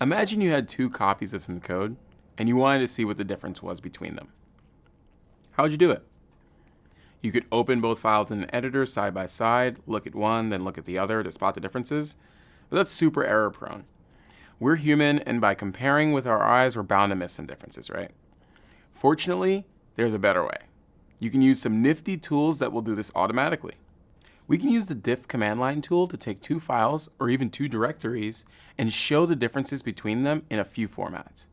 Imagine you had two copies of some code and you wanted to see what the difference was between them. How would you do it? You could open both files in an editor side by side, look at one, then look at the other to spot the differences, but that's super error prone. We're human, and by comparing with our eyes, we're bound to miss some differences, right? Fortunately, there's a better way. You can use some nifty tools that will do this automatically. We can use the diff command line tool to take two files, or even two directories, and show the differences between them in a few formats.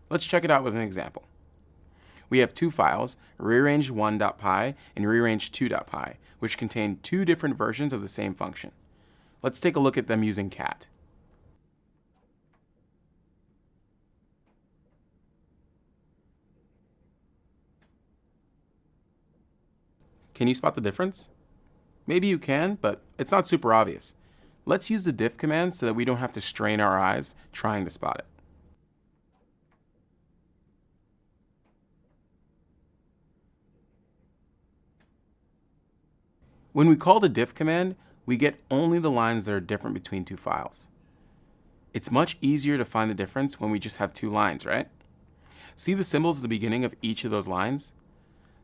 Let's check it out with an example. We have two files, rearrange1.py and rearrange2.py, which contain two different versions of the same function. Let's take a look at them using cat. Can you spot the difference? Maybe you can, but it's not super obvious. Let's use the diff command so that we don't have to strain our eyes trying to spot it. When we call the diff command, we get only the lines that are different between two files. It's much easier to find the difference when we just have two lines, right? See the symbols at the beginning of each of those lines?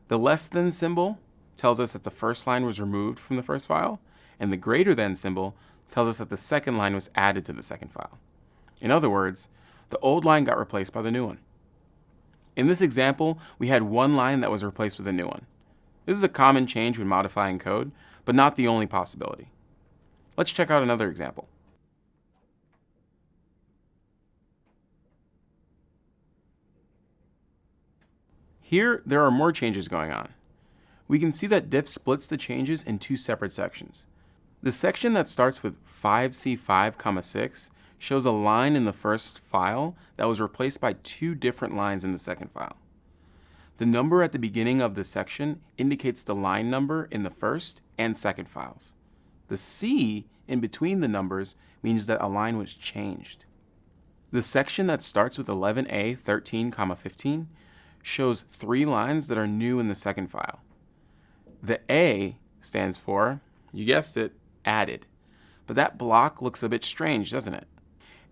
The less than symbol tells us that the first line was removed from the first file, and the greater than symbol tells us that the second line was added to the second file. In other words, the old line got replaced by the new one. In this example, we had one line that was replaced with a new one. This is a common change when modifying code, but not the only possibility. Let's check out another example. Here, there are more changes going on. We can see that diff splits the changes in two separate sections. The section that starts with 5C5,6 shows a line in the first file that was replaced by two different lines in the second file. The number at the beginning of this section indicates the line number in the first and second files. The C in between the numbers means that a line was changed. The section that starts with 11A 13,15 shows three lines that are new in the second file. The A stands for, you guessed it, added. But that block looks a bit strange, doesn't it?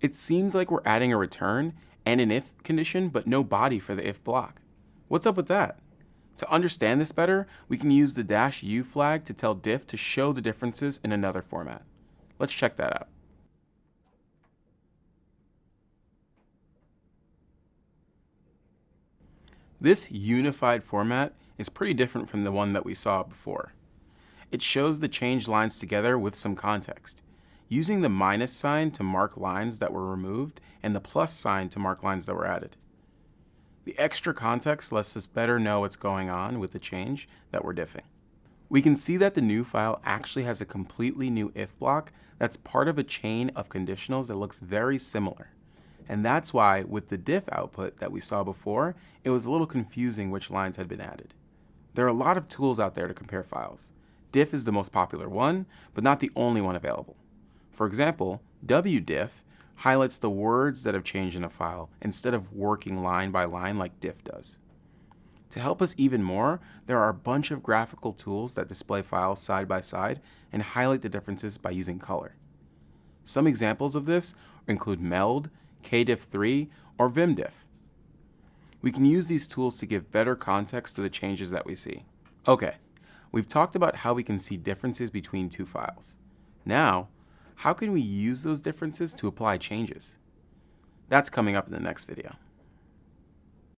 It seems like we're adding a return and an if condition, but no body for the if block. What's up with that? To understand this better, we can use the -u flag to tell diff to show the differences in another format. Let's check that out. This unified format is pretty different from the one that we saw before. It shows the changed lines together with some context, using the minus sign to mark lines that were removed and the plus sign to mark lines that were added. The extra context lets us better know what's going on with the change that we're diffing. We can see that the new file actually has a completely new if block that's part of a chain of conditionals that looks very similar. And that's why with the diff output that we saw before, it was a little confusing which lines had been added. There are a lot of tools out there to compare files. Diff is the most popular one, but not the only one available. For example, wdiff highlights the words that have changed in a file instead of working line by line like diff does. To help us even more, there are a bunch of graphical tools that display files side by side and highlight the differences by using color. Some examples of this include meld, kdiff3, or vimdiff. We can use these tools to give better context to the changes that we see. Okay, we've talked about how we can see differences between two files. Now, how can we use those differences to apply changes? That's coming up in the next video.